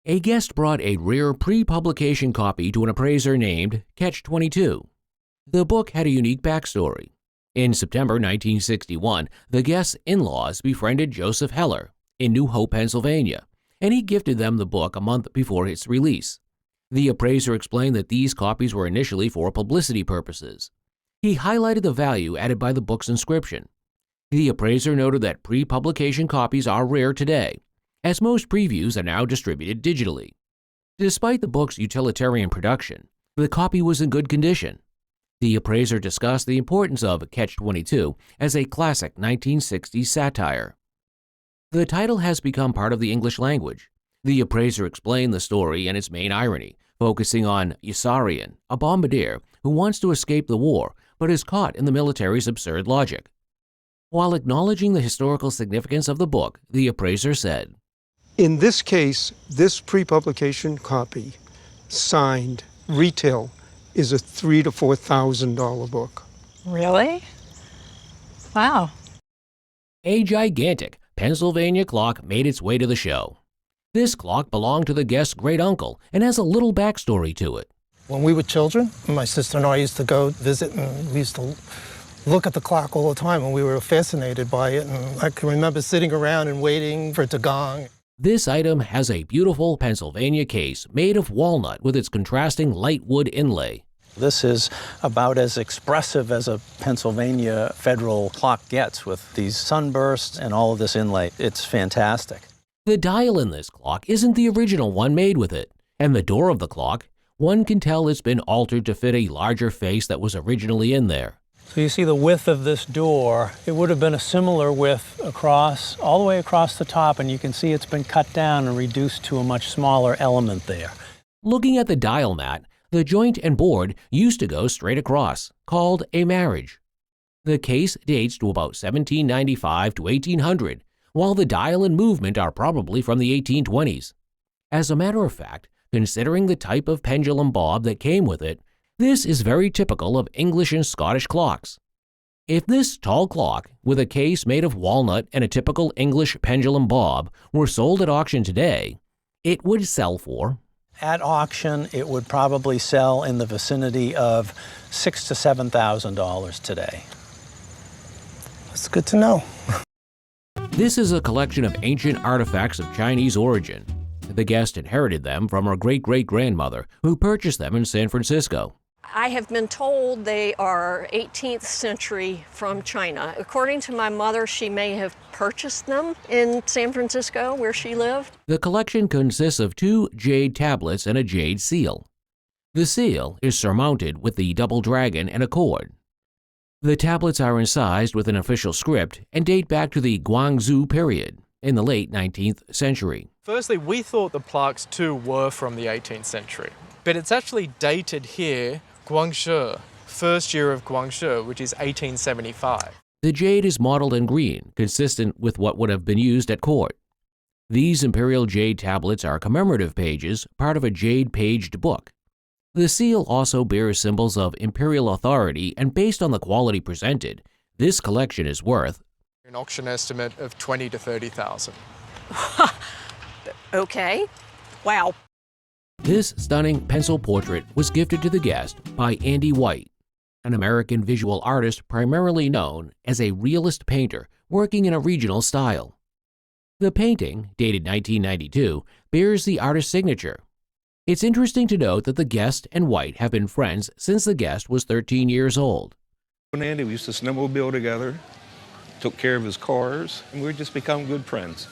A guest brought a rare pre-publication copy to an appraiser named Catch-22. The book had a unique backstory. In September 1961, the guest's in-laws befriended Joseph Heller in New Hope, Pennsylvania, and he gifted them the book a month before its release. The appraiser explained that these copies were initially for publicity purposes. He highlighted the value added by the book's inscription. The appraiser noted that pre-publication copies are rare today, as most previews are now distributed digitally. Despite the book's utilitarian production, the copy was in good condition. The appraiser discussed the importance of Catch-22 as a classic 1960s satire. The title has become part of the English language. The appraiser explained the story and its main irony, focusing on Yossarian, a bombardier who wants to escape the war but is caught in the military's absurd logic. While acknowledging the historical significance of the book, the appraiser said, "In this case, this pre-publication copy, signed, retail, is a $3,000 to $4,000 book." Really? Wow. A gigantic Pennsylvania clock made its way to the show. This clock belonged to the guest's great-uncle and has a little backstory to it. When we were children, my sister and I used to go visit, and we used to look at the clock all the time, and we were fascinated by it. And I can remember sitting around and waiting for it to gong. This item has a beautiful Pennsylvania case made of walnut with its contrasting light wood inlay. This is about as expressive as a Pennsylvania federal clock gets, with these sunbursts and all of this inlay. It's fantastic. The dial in this clock isn't the original one made with it, and the door of the clock, one can tell it's been altered to fit a larger face that was originally in there. So you see the width of this door, it would have been a similar width across, all the way across the top, and you can see it's been cut down and reduced to a much smaller element there. Looking at the dial mat, the joint and board used to go straight across, called a marriage. The case dates to about 1795 to 1800, while the dial and movement are probably from the 1820s. As a matter of fact, considering the type of pendulum bob that came with it, this is very typical of English and Scottish clocks. If this tall clock, with a case made of walnut and a typical English pendulum bob, were sold at auction today, it would sell for... At auction, it would probably sell in the vicinity of $6,000 to $7,000 today. It's good to know. This is a collection of ancient artifacts of Chinese origin. The guest inherited them from her great-great-grandmother, who purchased them in San Francisco. I have been told they are 18th century from China. According to my mother, she may have purchased them in San Francisco, where she lived. The collection consists of 2 jade tablets and a jade seal. The seal is surmounted with the double dragon and a cord. The tablets are incised with an official script and date back to the Guangzhou period in the late 19th century. Firstly, we thought the plaques too were from the 18th century, but it's actually dated here, Guangzhou, first year of Guangzhou, which is 1875. The jade is mottled in green, consistent with what would have been used at court. These imperial jade tablets are commemorative pages, part of a jade-paged book. The seal also bears symbols of imperial authority, and based on the quality presented, this collection is worth an auction estimate of $20,000 to $30,000. Okay. Wow. This stunning pencil portrait was gifted to the guest by Andy White, an American visual artist primarily known as a realist painter working in a regional style. The painting, dated 1992, bears the artist's signature. It's interesting to note that the guest and White have been friends since the guest was 13 years old. When Andy, we used to snowmobile together, took care of his cars, and we've just become good friends.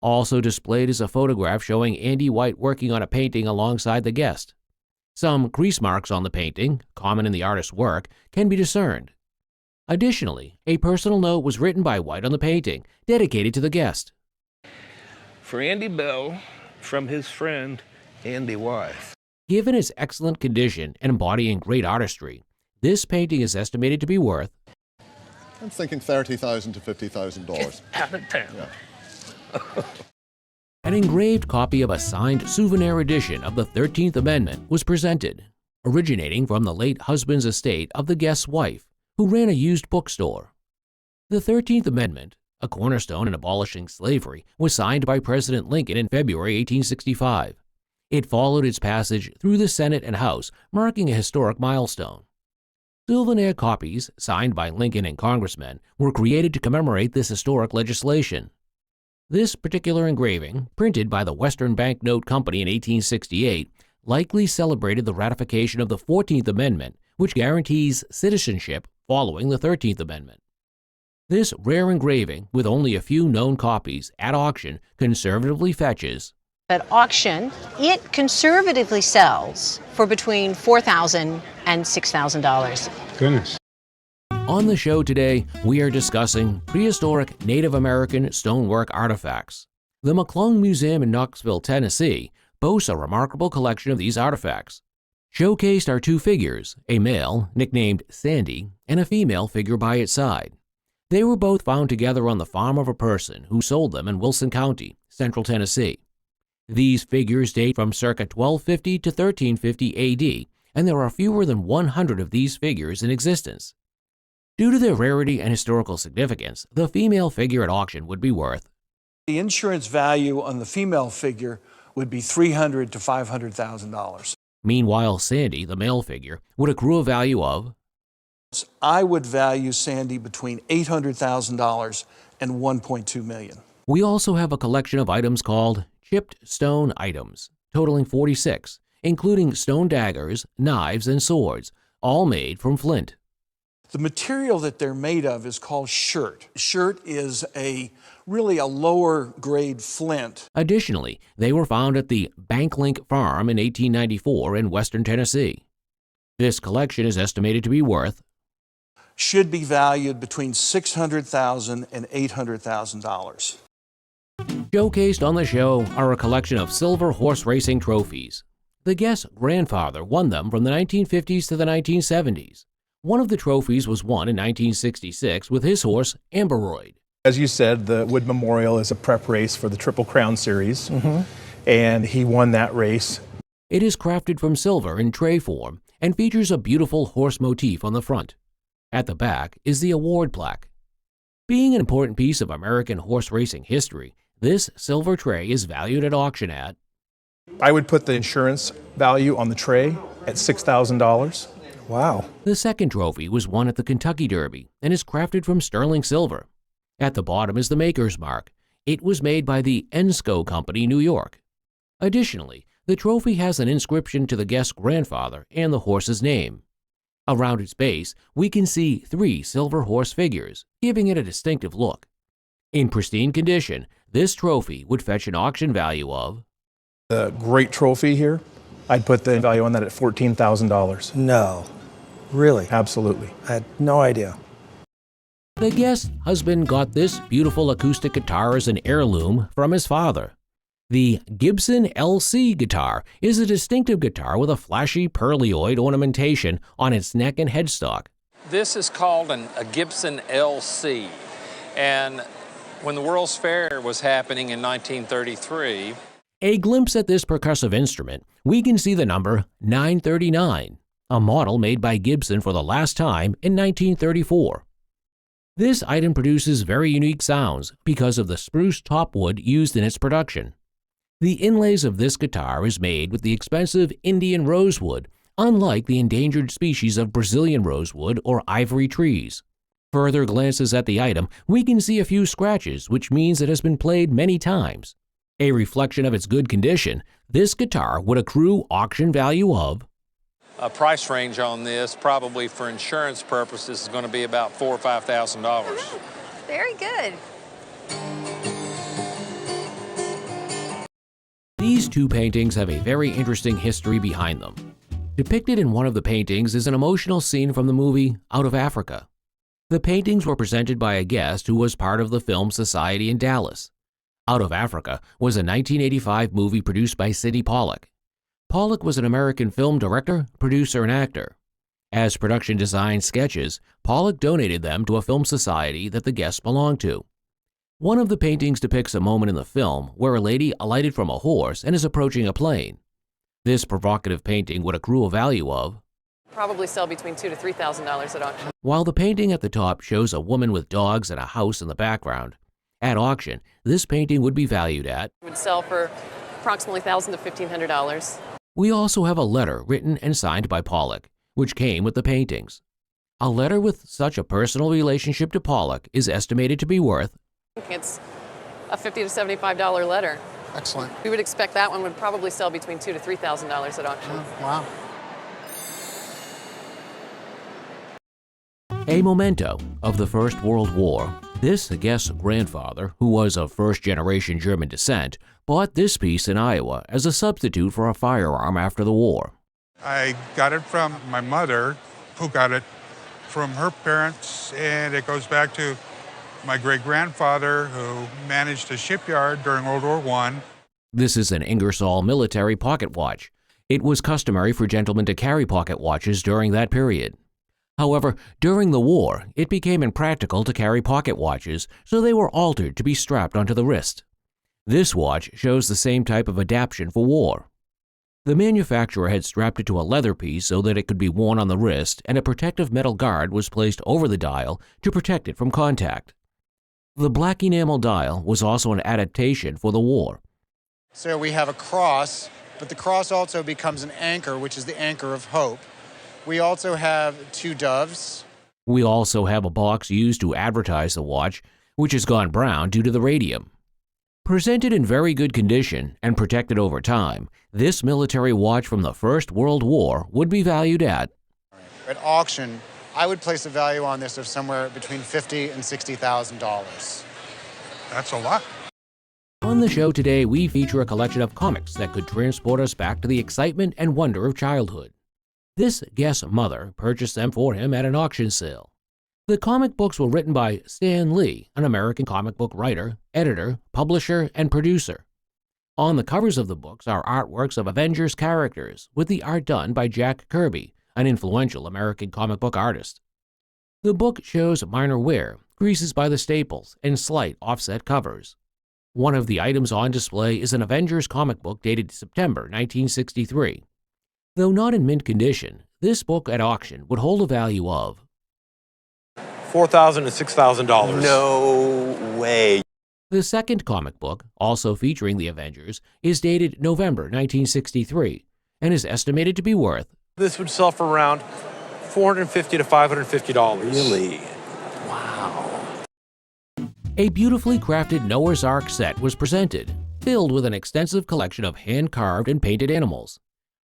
Also displayed is a photograph showing Andy White working on a painting alongside the guest. Some crease marks on the painting, common in the artist's work, can be discerned. Additionally, a personal note was written by White on the painting, dedicated to the guest. For Andy Bell, from his friend, Andy White. Given its excellent condition and embodying great artistry, this painting is estimated to be worth... I'm thinking $30,000 to $50,000. Out of town. Yeah. An engraved copy of a signed souvenir edition of the 13th Amendment was presented, originating from the late husband's estate of the guest's wife, who ran a used bookstore. The 13th Amendment, a cornerstone in abolishing slavery, was signed by President Lincoln in February 1865. It followed its passage through the Senate and House, marking a historic milestone. Souvenir copies, signed by Lincoln and congressmen, were created to commemorate this historic legislation. This particular engraving, printed by the Western Banknote Company in 1868, likely celebrated the ratification of the 14th Amendment, which guarantees citizenship following the 13th Amendment. This rare engraving, with only a few known copies at auction, conservatively fetches. At auction, it conservatively sells for between $4,000 and $6,000. Goodness. On the show today, we are discussing prehistoric Native American stonework artifacts. The McClung Museum in Knoxville, Tennessee, boasts a remarkable collection of these artifacts. Showcased are two figures, a male, nicknamed Sandy, and a female figure by its side. They were both found together on the farm of a person who sold them in Wilson County, central Tennessee. These figures date from circa 1250 to 1350 AD, and there are fewer than 100 of these figures in existence. Due to their rarity and historical significance, the female figure at auction would be worth. The insurance value on the female figure would be $300,000 to $500,000. Meanwhile, Sandy, the male figure, would accrue a value of. I would value Sandy between $800,000 and $1.2 million. We also have a collection of items called chipped stone items, totaling 46, including stone daggers, knives, and swords, all made from flint. The material that they're made of is called shirt. Shirt is really a lower grade flint. Additionally, they were found at the Banklink Farm in 1894 in western Tennessee. This collection is estimated to be worth. Should be valued between $600,000 and $800,000. Showcased on the show are a collection of silver horse racing trophies. The guest's grandfather won them from the 1950s to the 1970s. One of the trophies was won in 1966 with his horse, Amberoid. As you said, the Wood Memorial is a prep race for the Triple Crown Series, and he won that race. It is crafted from silver in tray form and features a beautiful horse motif on the front. At the back is the award plaque. Being an important piece of American horse racing history, this silver tray is valued at auction at. I would put the insurance value on the tray at $6,000. Wow. The second trophy was won at the Kentucky Derby and is crafted from sterling silver. At the bottom is the maker's mark. It was made by the Ensco Company, New York. Additionally, the trophy has an inscription to the guest's grandfather and the horse's name. Around its base, we can see 3 silver horse figures, giving it a distinctive look. In pristine condition, this trophy would fetch an auction value of. The great trophy here, I'd put the value on that at $14,000. No. Really? Absolutely. I had no idea. The guest's husband got this beautiful acoustic guitar as an heirloom from his father. The Gibson LC guitar is a distinctive guitar with a flashy pearlioid ornamentation on its neck and headstock. This is called a Gibson LC, and when the World's Fair was happening in 1933, a glimpse at this percussive instrument, we can see the number 939, a model made by Gibson for the last time in 1934. This item produces very unique sounds because of the spruce topwood used in its production. The inlays of this guitar is made with the expensive Indian rosewood, unlike the endangered species of Brazilian rosewood or ivory trees. Further glances at the item, we can see a few scratches, which means it has been played many times. A reflection of its good condition, this guitar would accrue auction value of. a price range on this, probably for insurance purposes, is going to be about $4,000 or $5,000. Very good. These two paintings have a very interesting history behind them. Depicted in one of the paintings is an emotional scene from the movie Out of Africa. The paintings were presented by a guest who was part of the Film Society in Dallas. Out of Africa was a 1985 movie produced by Sidney Pollack. Pollack was an American film director, producer, and actor. As production design sketches, Pollack donated them to a film society that the guests belonged to. One of the paintings depicts a moment in the film where a lady alighted from a horse and is approaching a plane. This provocative painting would accrue a value of Probably sell between $2,000 to $3,000 at auction. While the painting at the top shows a woman with dogs and a house in the background. At auction, this painting would be valued at It would sell for Approximately $1,000 to $1,500. We also have a letter written and signed by Pollock, which came with the paintings. A letter with such a personal relationship to Pollock is estimated to be worth It's a $50 to $75 letter. Excellent. We would expect that one would probably sell between $2,000 to $3,000 at auction. Wow. a memento of the First World War. This guest's grandfather, who was of first-generation German descent, bought this piece in Iowa as a substitute for a firearm after the war. I got it from my mother, who got it from her parents, and it goes back to my great-grandfather, who managed a shipyard during World War I. This is an Ingersoll military pocket watch. It was customary for gentlemen to carry pocket watches during that period. However, during the war, it became impractical to carry pocket watches, so they were altered to be strapped onto the wrist. This watch shows the same type of adaptation for war. The manufacturer had strapped it to a leather piece so that it could be worn on the wrist, and a protective metal guard was placed over the dial to protect it from contact. The black enamel dial was also an adaptation for the war. So we have a cross, but the cross also becomes an anchor, which is the anchor of hope. We also have two doves. We also have a box used to advertise the watch, which has gone brown due to the radium. Presented in very good condition and protected over time, this military watch from the First World War would be valued at auction, I would place a value on this of somewhere between $50,000 and $60,000. That's a lot. On the show today, we feature a collection of comics that could transport us back to the excitement and wonder of childhood. This guest's mother purchased them for him at an auction sale. The comic books were written by Stan Lee, an American comic book writer, editor, publisher, and producer. On the covers of the books are artworks of Avengers characters, with the art done by Jack Kirby, an influential American comic book artist. The book shows minor wear, creases by the staples, and slight offset covers. One of the items on display is an Avengers comic book dated September 1963. Though not in mint condition, this book at auction would hold a value of $4,000 to $6,000. No way. The second comic book, also featuring the Avengers, is dated November 1963 and is estimated to be worth This would sell for around $450 to $550. Really? A beautifully crafted Noah's Ark set was presented, filled with an extensive collection of hand-carved and painted animals.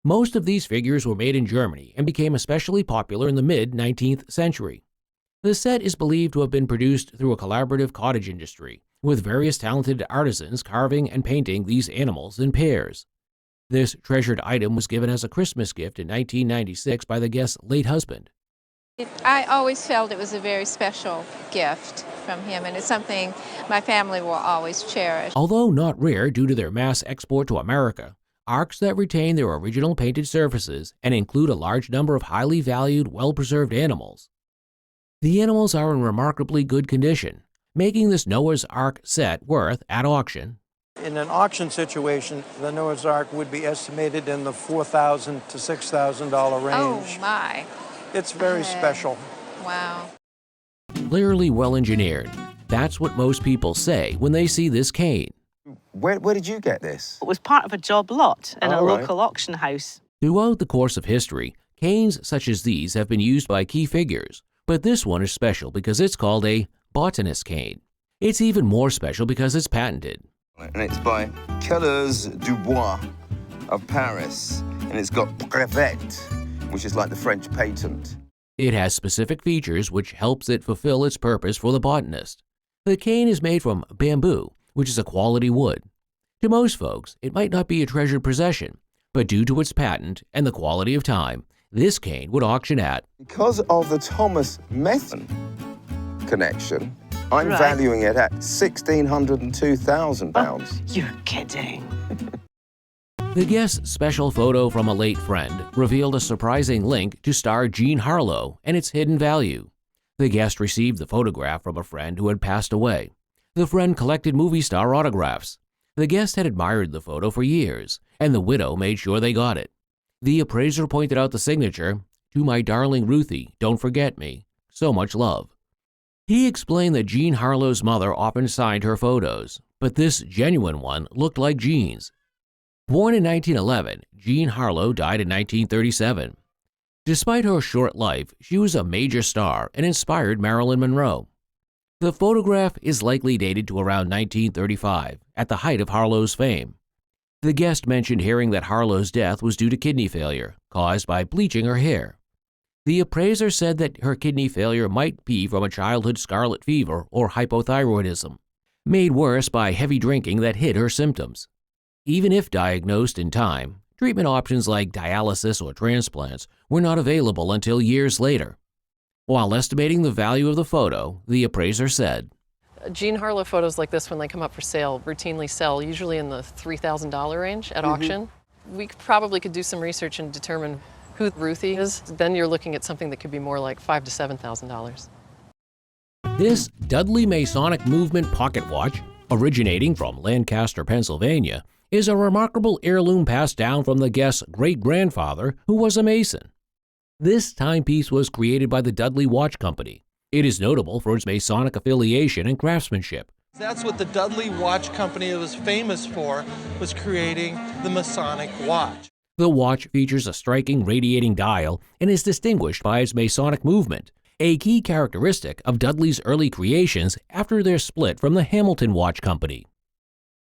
Most of these figures were made in Germany and became especially popular in the mid-19th century. The set is believed to have been produced through a collaborative cottage industry, with various talented artisans carving and painting these animals in pairs. This treasured item was given as a Christmas gift in 1996 by the guest's late husband. I always felt it was a very special gift from him, and it's something my family will always cherish. Although not rare due to their mass export to America, arks that retain their original painted surfaces and include a large number of highly valued, well-preserved animals. The animals are in remarkably good condition, making this Noah's Ark set worth, at auction, in an auction situation, the Noah's Ark would be estimated in the $4,000 to $6,000 range. Oh my. It's very special. Wow. clearly well engineered. That's what most people say when they see this cane. Where did you get this? It was part of a job lot in a right. local auction house. Throughout the course of history, canes such as these have been used by key figures, but this one is special because it's called a Botanist cane. It's even more special because it's patented. And it's by Coeurs du Bois of Paris, and it's got brevet, which is like the French patent. It has specific features which helps it fulfill its purpose for the botanist. The cane is made from bamboo, which is a quality wood. To most folks, it might not be a treasured possession, but due to its patent and the quality of time, this cane would auction at. Because of the Thomas Messon connection, I'm Right. valuing it at £1,602,000. You're kidding. The guest's special photo from a late friend revealed a surprising link to star Jean Harlow and its hidden value. The guest received the photograph from a friend who had passed away. The friend collected movie star autographs. The guest had admired the photo for years, and the widow made sure they got it. The appraiser pointed out the signature, "To my darling Ruthie, don't forget me. So much love." He explained that Jean Harlow's mother often signed her photos, but this genuine one looked like Jean's. Born in 1911, Jean Harlow died in 1937. Despite her short life, she was a major star and inspired Marilyn Monroe. The photograph is likely dated to around 1935, at the height of Harlow's fame. The guest mentioned hearing that Harlow's death was due to kidney failure, caused by bleaching her hair. The appraiser said that her kidney failure might be from a childhood scarlet fever or hypothyroidism, made worse by heavy drinking that hid her symptoms. Even if diagnosed in time, treatment options like dialysis or transplants were not available until years later. While estimating the value of the photo, the appraiser said, Jean Harlow photos like this, when they come up for sale, routinely sell usually in the $3,000 range at auction. We probably could do some research and determine who Ruthie is. Then you're looking at something that could be more like $5,000 to $7,000. This Dudley Masonic Movement pocket watch, originating from Lancaster, Pennsylvania, is a remarkable heirloom passed down from the guest's great-grandfather, who was a Mason. This timepiece was created by the Dudley Watch Company. It is notable for its Masonic affiliation and craftsmanship. That's what the Dudley Watch Company was famous for, was creating the Masonic watch. The watch features a striking radiating dial and is distinguished by its Masonic movement, a key characteristic of Dudley's early creations after their split from the Hamilton Watch Company.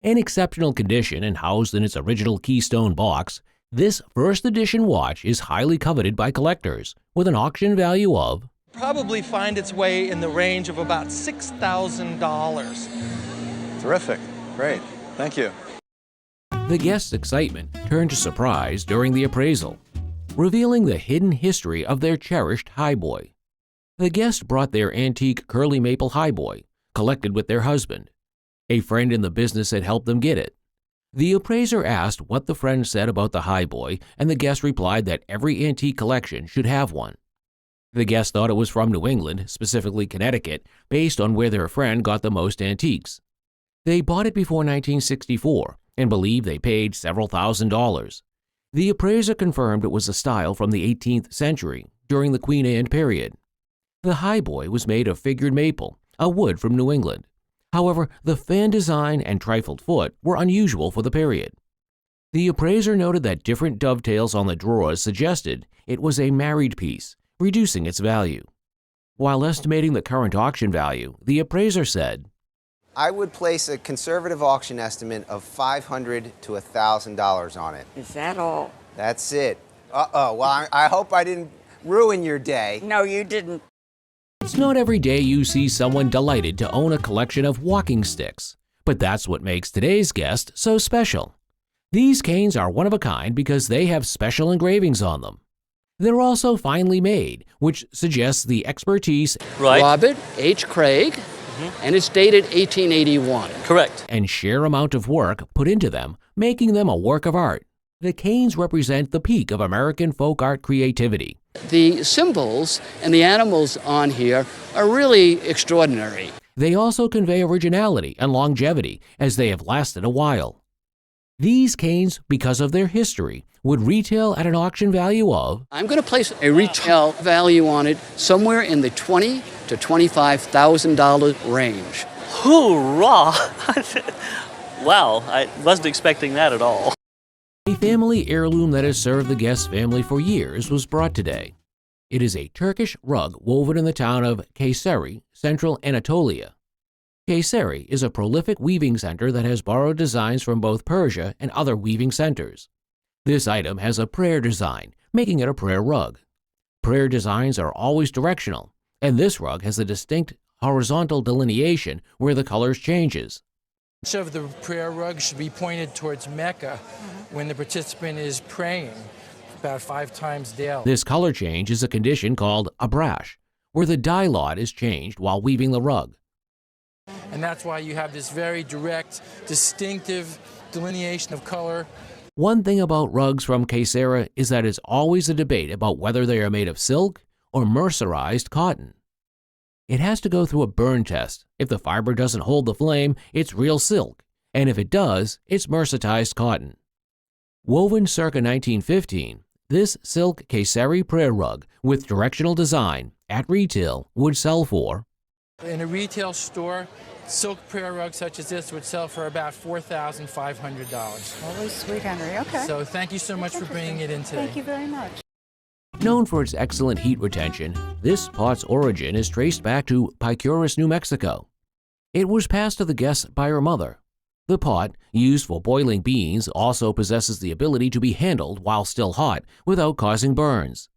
In exceptional condition and housed in its original keystone box, this first edition watch is highly coveted by collectors, with an auction value of Probably find its way in the range of about $6,000. Terrific. Great. Thank you. The guests' excitement turned to surprise during the appraisal, revealing the hidden history of their cherished highboy. The guests brought their antique curly maple highboy, collected with their husband. A friend in the business had helped them get it. The appraiser asked what the friend said about the highboy, and the guest replied that every antique collection should have one. The guest thought it was from New England, specifically Connecticut, based on where their friend got the most antiques. They bought it before 1964 and believed they paid several $1,000s. The appraiser confirmed it was a style from the 18th century, during the Queen Anne period. The highboy was made of figured maple, a wood from New England. However, the fan design and trifled foot were unusual for the period. The appraiser noted that different dovetails on the drawers suggested it was a married piece, reducing its value. While estimating the current auction value, the appraiser said, I would place a conservative auction estimate of $500 to $1,000 on it. Is that all? That's it. Uh-oh, well, I hope I didn't ruin your day. No, you didn't. It's not every day you see someone delighted to own a collection of walking sticks, but that's what makes today's guest so special. These canes are one of a kind because they have special engravings on them. They're also finely made, which suggests the expertise Robert H. Craig, and it's dated 1881. Correct. And sheer amount of work put into them, making them a work of art. The canes represent the peak of American folk art creativity. The symbols and the animals on here are really extraordinary. They also convey originality and longevity, as they have lasted a while. These canes, because of their history, would retail at an auction value of I'm going to place a retail value on it somewhere in the $20,000 to $25,000 range. Hoorah! Wow, I wasn't expecting that at all. A family heirloom that has served the guest family for years was brought today. It is a Turkish rug woven in the town of Kayseri, central Anatolia. Kayseri is a prolific weaving center that has borrowed designs from both Persia and other weaving centers. This item has a prayer design, making it a prayer rug. Prayer designs are always directional, and this rug has a distinct horizontal delineation where the colors changes. Each of the prayer rugs should be pointed towards Mecca when the participant is praying about 5 times daily. This color change is a condition called a brash, where the dye lot is changed while weaving the rug. And that's why you have this very direct, distinctive delineation of color. One thing about rugs from Kayseri is that it's always a debate about whether they are made of silk or mercerized cotton. It has to go through a burn test. If the fiber doesn't hold the flame, it's real silk, and if it does, it's mercerized cotton. Woven circa 1915, this silk Kayseri prayer rug with directional design at retail would sell for In a retail store, silk prayer rug such as this would sell for about $4,500. Holy sweet Henry, okay. So thank you so much for bringing it in today. Thank you very much. Known for its excellent heat retention, this pot's origin is traced back to Picuris, New Mexico. It was passed to the guest by her mother. The pot, used for boiling beans, also possesses the ability to be handled while still hot without causing burns.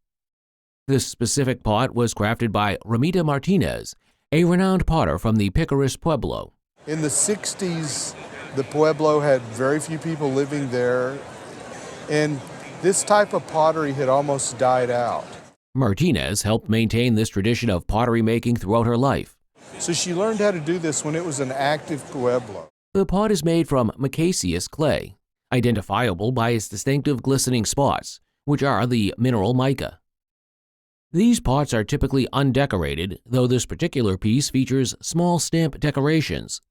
This specific pot was crafted by Ramita Martinez, a renowned potter from the Picuris Pueblo. In the 60s, the Pueblo had very few people living there, and this type of pottery had almost died out. Martinez helped maintain this tradition of pottery making throughout her life. So she learned how to do this when it was an active Pueblo. The pot is made from micaceous clay, identifiable by its distinctive glistening spots, which are the mineral mica. These pots are typically undecorated, though this particular piece features small stamp decorations.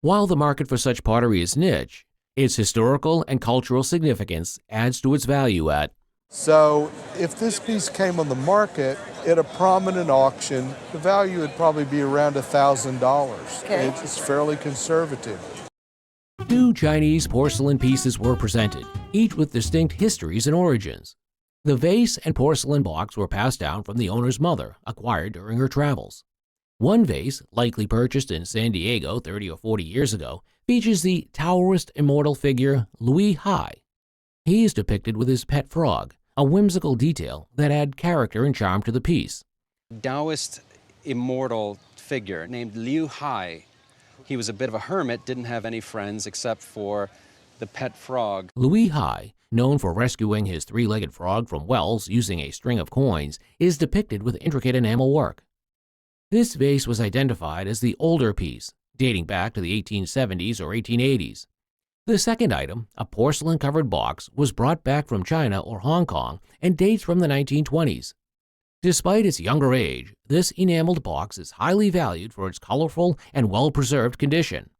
While the market for such pottery is niche, its historical and cultural significance adds to its value at. So if this piece came on the market at a prominent auction, the value would probably be around $1,000. Okay. It's fairly conservative. 2 Chinese porcelain pieces were presented, each with distinct histories and origins. The vase and porcelain box were passed down from the owner's mother, acquired during her travels. One vase, likely purchased in San Diego 30 or 40 years ago, features the Taoist immortal figure Louis Hai. He is depicted with his pet frog, a whimsical detail that adds character and charm to the piece. Taoist immortal figure named Liu Hai. He was a bit of a hermit, didn't have any friends except for the pet frog. Louis Hai, known for rescuing his 3-legged frog from wells using a string of coins, is depicted with intricate enamel work. This vase was identified as the older piece, dating back to the 1870s or 1880s. The second item, a porcelain-covered box, was brought back from China or Hong Kong and dates from the 1920s. Despite its younger age, this enameled box is highly valued for its colorful and well-preserved condition.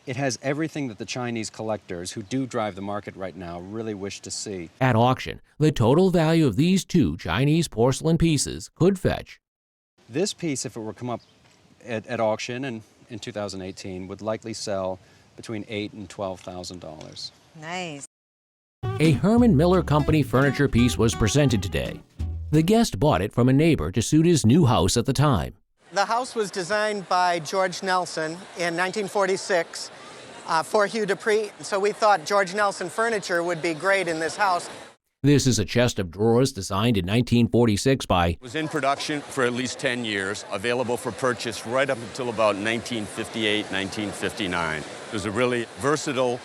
It has everything that the Chinese collectors who do drive the market right now really wish to see. At auction, the total value of these 2 Chinese porcelain pieces could fetch. This piece, if it were come up at auction in 2018, would likely sell between $8,000 and $12,000. Nice. A Herman Miller Company furniture piece was presented today. The guest bought it from a neighbor to suit his new house at the time. The house was designed by George Nelson in 1946 for Hugh Dupree, so we thought George Nelson furniture would be great in this house. This is a chest of drawers designed in 1946 by. It was in production for at least 10 years, available for purchase right up until about 1958, 1959. It was a really versatile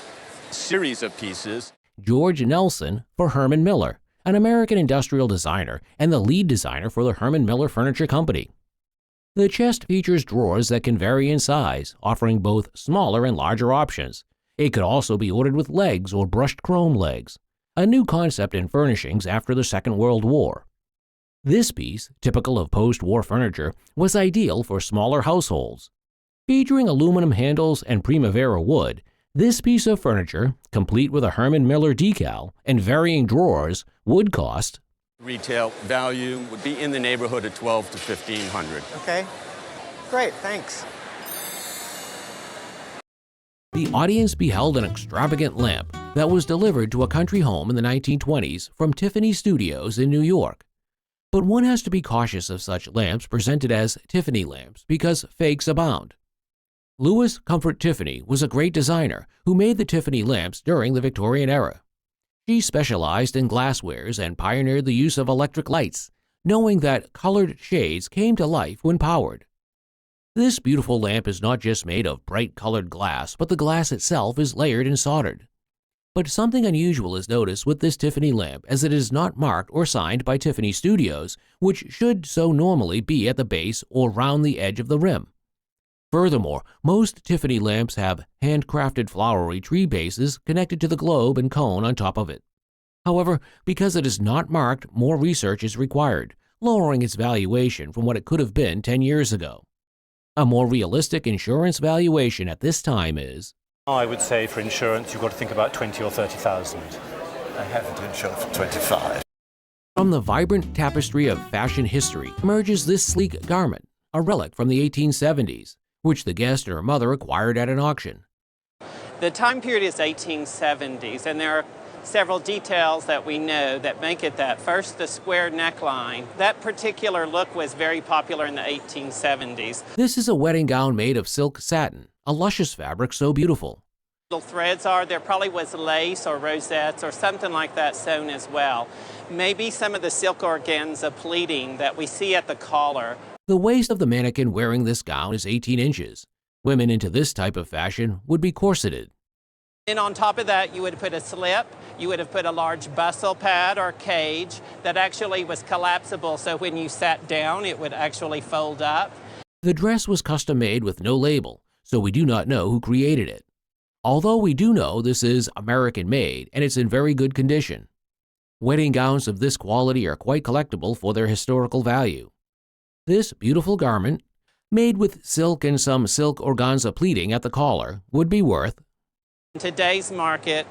series of pieces. George Nelson for Herman Miller, an American industrial designer and the lead designer for the Herman Miller Furniture Company. The chest features drawers that can vary in size, offering both smaller and larger options. It could also be ordered with legs or brushed chrome legs, a new concept in furnishings after the Second World War. This piece, typical of post-war furniture, was ideal for smaller households. Featuring aluminum handles and Primavera wood, this piece of furniture, complete with a Herman Miller decal and varying drawers, would cost. Retail value would be in the neighborhood of $1,200 to $1,500. Okay, great, thanks. The audience beheld an extravagant lamp that was delivered to a country home in the 1920s from Tiffany Studios in New York. But one has to be cautious of such lamps presented as Tiffany lamps because fakes abound. Louis Comfort Tiffany was a great designer who made the Tiffany lamps during the Victorian era. She specialized in glasswares and pioneered the use of electric lights, knowing that colored shades came to life when powered. This beautiful lamp is not just made of bright colored glass, but the glass itself is layered and soldered. But something unusual is noticed with this Tiffany lamp, as it is not marked or signed by Tiffany Studios, which should so normally be at the base or round the edge of the rim. Furthermore, most Tiffany lamps have handcrafted flowery tree bases connected to the globe and cone on top of it. However, because it is not marked, more research is required, lowering its valuation from what it could have been 10 years ago. A more realistic insurance valuation at this time is. I would say for insurance, you've got to think about 20 or 30,000. I have it insured for 25. From the vibrant tapestry of fashion history emerges this sleek garment, a relic from the 1870s, which the guest and her mother acquired at an auction. The time period is 1870s, and there are several details that we know that make it that. First, the square neckline. That particular look was very popular in the 1870s. This is a wedding gown made of silk satin, a luscious fabric so beautiful. Little threads are, there probably was lace or rosettes or something like that sewn as well. Maybe some of the silk organza pleating that we see at the collar. The waist of the mannequin wearing this gown is 18 inches. Women into this type of fashion would be corseted. And on top of that, you would put a slip, you would have put a large bustle pad or cage that actually was collapsible, so when you sat down, it would actually fold up. The dress was custom made with no label, so we do not know who created it. Although we do know this is American made and it's in very good condition. Wedding gowns of this quality are quite collectible for their historical value. This beautiful garment, made with silk and some silk organza pleating at the collar, would be worth. In today's market,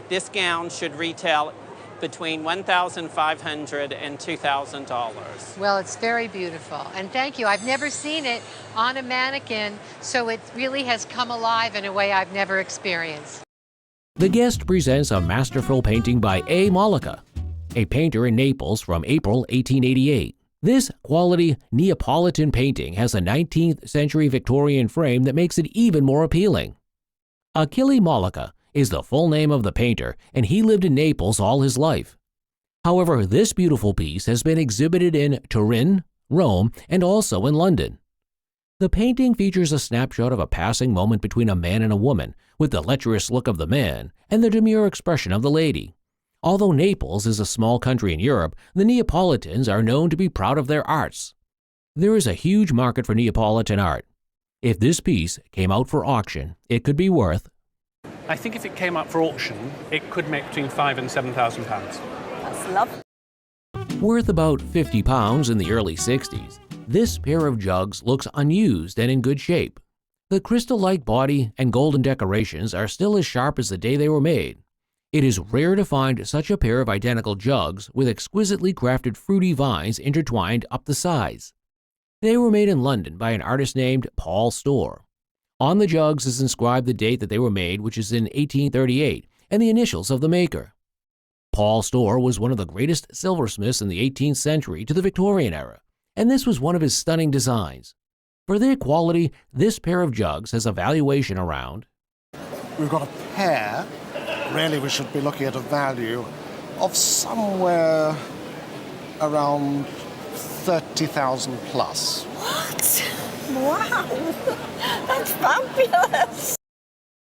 this gown should retail between $1,500 and $2,000. Well, it's very beautiful, and thank you. I've never seen it on a mannequin, so it really has come alive in a way I've never experienced. The guest presents a masterful painting by A. Mollica, a painter in Naples from April 1888. This quality Neapolitan painting has a 19th century Victorian frame that makes it even more appealing. Achille Mollica is the full name of the painter, and he lived in Naples all his life. However, this beautiful piece has been exhibited in Turin, Rome, and also in London. The painting features a snapshot of a passing moment between a man and a woman, with the lecherous look of the man and the demure expression of the lady. Although Naples is a small country in Europe, the Neapolitans are known to be proud of their arts. There is a huge market for Neapolitan art. If this piece came out for auction, it could be worth. I think if it came up for auction, it could make between £5,000 and £7,000. That's lovely. Worth about £50 in the early 60s, this pair of jugs looks unused and in good shape. The crystal-like body and golden decorations are still as sharp as the day they were made. It is rare to find such a pair of identical jugs with exquisitely crafted fruity vines intertwined up the sides. They were made in London by an artist named Paul Storr. On the jugs is inscribed the date that they were made, which is in 1838, and the initials of the maker. Paul Storr was one of the greatest silversmiths in the 18th century to the Victorian era, and this was one of his stunning designs. For their quality, this pair of jugs has a valuation around. We've got a pair. Really, we should be looking at a value of somewhere around 30,000 plus. What? Wow, that's fabulous.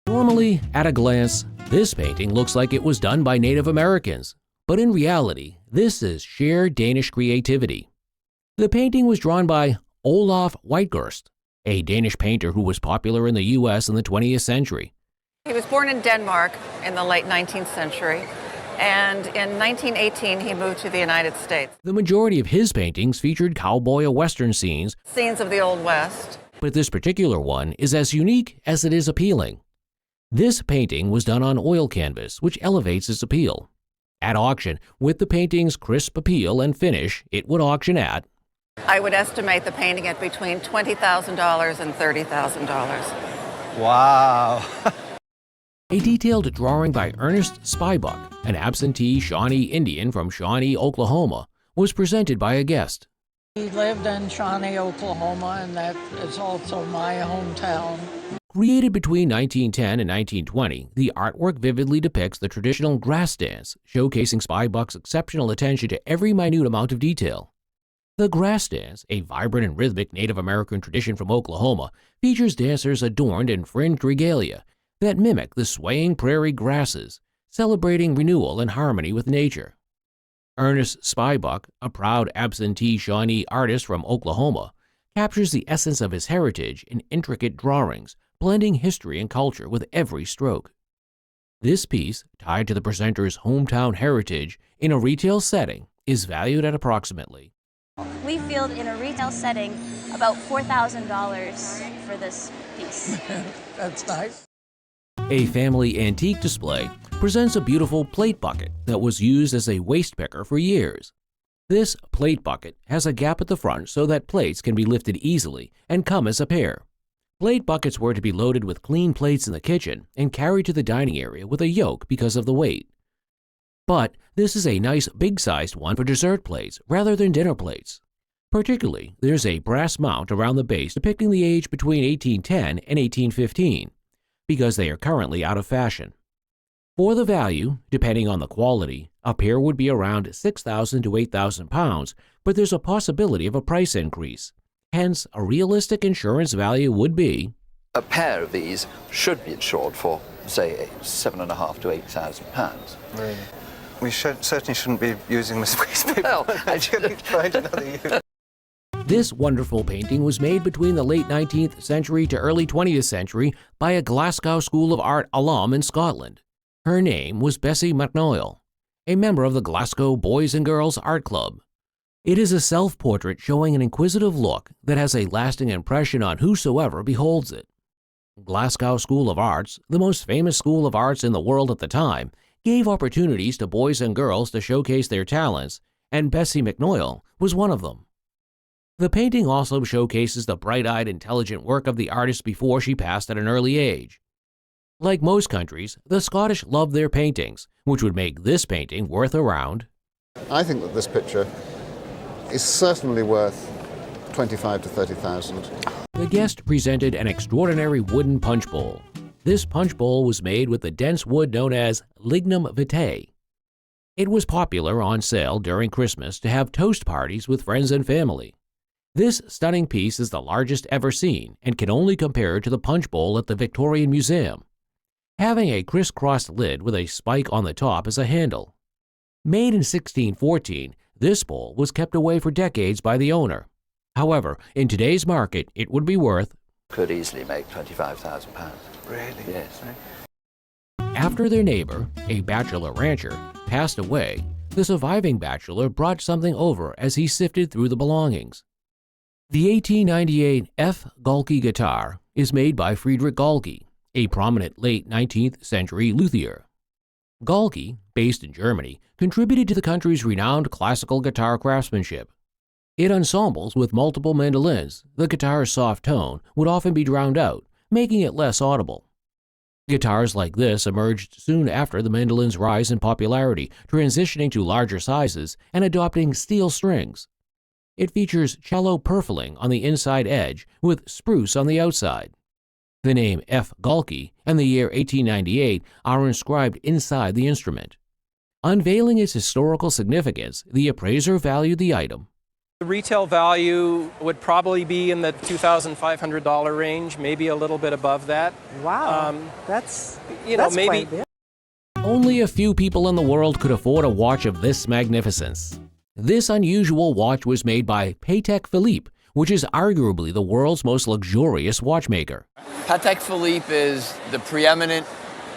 Normally, at a glance, this painting looks like it was done by Native Americans, but in reality, this is sheer Danish creativity. The painting was drawn by Olaf Wieghorst, a Danish painter who was popular in the U.S. in the 20th century. He was born in Denmark in the late 19th century, and in 1918 he moved to the United States. The majority of his paintings featured cowboy or western scenes, Scenes of the Old West. but this particular one is as unique as it is appealing. This painting was done on oil canvas, which elevates its appeal. At auction, with the painting's crisp appeal and finish, it would auction at. I would estimate the painting at between $20,000 and $30,000. Wow. A detailed drawing by Ernest Spybuck, an absentee Shawnee Indian from Shawnee, Oklahoma, was presented by a guest. He lived in Shawnee, Oklahoma, and that is also my hometown. Created between 1910 and 1920, the artwork vividly depicts the traditional grass dance, showcasing Spybuck's exceptional attention to every minute amount of detail. The grass dance, a vibrant and rhythmic Native American tradition from Oklahoma, features dancers adorned in fringed regalia that mimic the swaying prairie grasses, celebrating renewal and harmony with nature. Ernest Spybuck, a proud absentee Shawnee artist from Oklahoma, captures the essence of his heritage in intricate drawings, blending history and culture with every stroke. This piece, tied to the presenter's hometown heritage in a retail setting, is valued at approximately. We filled in a retail setting about $4,000 for this piece. That's nice. A family antique display presents a beautiful plate bucket that was used as a waste picker for years. This plate bucket has a gap at the front so that plates can be lifted easily and come as a pair. Plate buckets were to be loaded with clean plates in the kitchen and carried to the dining area with a yoke because of the weight. But this is a nice big-sized one for dessert plates rather than dinner plates. Particularly, there's a brass mount around the base depicting the age between 1810 and 1815, because they are currently out of fashion. For the value, depending on the quality, a pair would be around 6,000 to 8,000 pounds, but there's a possibility of a price increase. Hence, a realistic insurance value would be... A pair of these should be insured for, say, £7,500 to £8,000. Really? We certainly shouldn't be using this waste paper. Well, I should find another use. This wonderful painting was made between the late 19th century to early 20th century by a Glasgow School of Art alum in Scotland. Her name was Bessie Gutmann, a member of the Glasgow Boys and Girls Art Club. It is a self-portrait showing an inquisitive look that has a lasting impression on whosoever beholds it. Glasgow School of Arts, the most famous school of arts in the world at the time, gave opportunities to boys and girls to showcase their talents, and Bessie Gutmann was one of them. The painting also showcases the bright-eyed, intelligent work of the artist before she passed at an early age. Like most countries, the Scottish loved their paintings, which would make this painting worth around... I think that this picture is certainly worth 25 to 30,000. The guest presented an extraordinary wooden punch bowl. This punch bowl was made with the dense wood known as lignum vitae. It was popular on sale during Christmas to have toast parties with friends and family. This stunning piece is the largest ever seen and can only compare to the punch bowl at the Victorian Museum, having a crisscrossed lid with a spike on the top as a handle. Made in 1614, this bowl was kept away for decades by the owner. However, in today's market, it would be worth... Could easily make £25,000. Really? Yes. After their neighbor, a bachelor rancher, passed away, the surviving bachelor brought something over as he sifted through the belongings. The 1898 F. Galke guitar is made by Friedrich Galke, a prominent late 19th century luthier. Galke, based in Germany, contributed to the country's renowned classical guitar craftsmanship. In ensembles with multiple mandolins, the guitar's soft tone would often be drowned out, making it less audible. Guitars like this emerged soon after the mandolin's rise in popularity, transitioning to larger sizes and adopting steel strings. It features cello purfling on the inside edge with spruce on the outside. The name F. Galke and the year 1898 are inscribed inside the instrument. Unveiling its historical significance, the appraiser valued the item. The retail value would probably be in the $2,500 range, maybe a little bit above that. Wow, that's maybe quite a bit. Only a few people in the world could afford a watch of this magnificence. This unusual watch was made by Patek Philippe, which is arguably the world's most luxurious watchmaker. Patek Philippe is the preeminent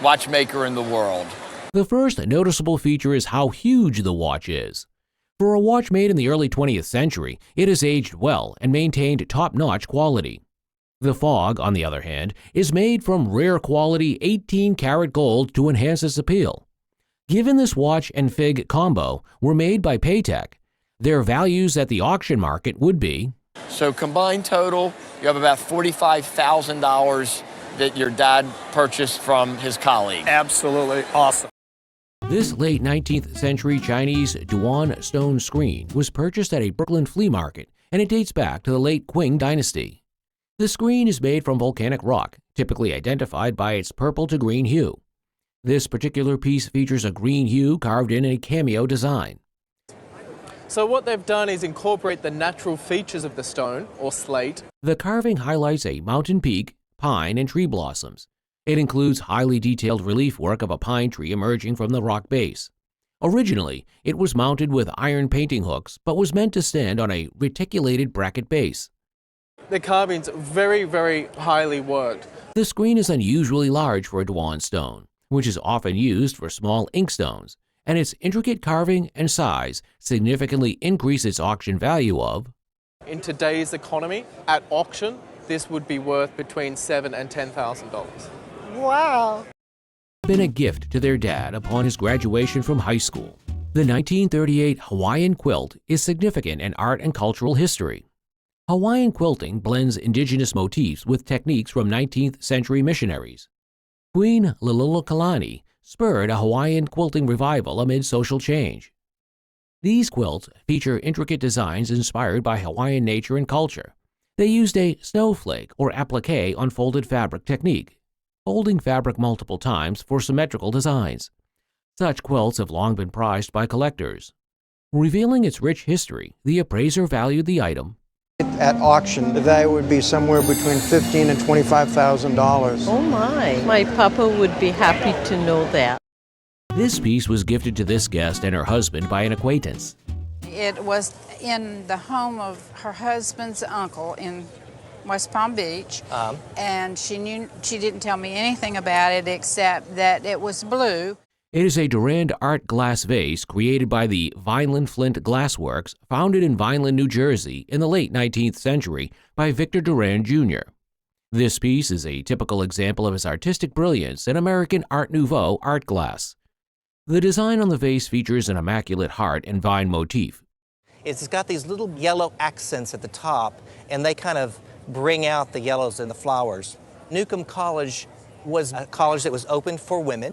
watchmaker in the world. The first noticeable feature is how huge the watch is. For a watch made in the early 20th century, it has aged well and maintained top-notch quality. The Fog, on the other hand, is made from rare-quality 18-karat gold to enhance its appeal. Given this watch and fig combo were made by Patek, their values at the auction market would be... So combined total, you have about $45,000 that your dad purchased from his colleague. Absolutely awesome. This late 19th century Chinese Duan stone screen was purchased at a Brooklyn flea market, and it dates back to the late Qing dynasty. The screen is made from volcanic rock, typically identified by its purple to green hue. This particular piece features a green hue carved in a cameo design. So what they've done is incorporate the natural features of the stone, or slate. The carving highlights a mountain peak, pine, and tree blossoms. It includes highly detailed relief work of a pine tree emerging from the rock base. Originally, it was mounted with iron painting hooks, but was meant to stand on a reticulated bracket base. The carving's very, very highly worked. The screen is unusually large for a Duan stone, which is often used for small inkstones, and its intricate carving and size significantly increase its auction value of... In today's economy, at auction, this would be worth between $7,000 and $10,000. Wow. Been a gift to their dad upon his graduation from high school. The 1938 Hawaiian quilt is significant in art and cultural history. Hawaiian quilting blends indigenous motifs with techniques from 19th century missionaries. Queen Liliuokalani spurred a Hawaiian quilting revival amid social change. These quilts feature intricate designs inspired by Hawaiian nature and culture. They used a snowflake or applique on folded fabric technique, folding fabric multiple times for symmetrical designs. Such quilts have long been prized by collectors. Revealing its rich history, the appraiser valued the item. At auction, the value would be somewhere between $15,000 and $25,000. Oh my papa would be happy to know that. This piece was gifted to this guest and her husband by an acquaintance. It was in the home of her husband's uncle in West Palm Beach, and she didn't tell me anything about it except that it was blue. It is a Durand art glass vase created by the Vineland Flint Glassworks, founded in Vineland, New Jersey in the late 19th century by Victor Durand Jr. This piece is a typical example of his artistic brilliance in American Art Nouveau art glass. The design on the vase features an immaculate heart and vine motif. It's got these little yellow accents at the top, and they kind of bring out the yellows in the flowers. Newcomb College was a college that was open for women.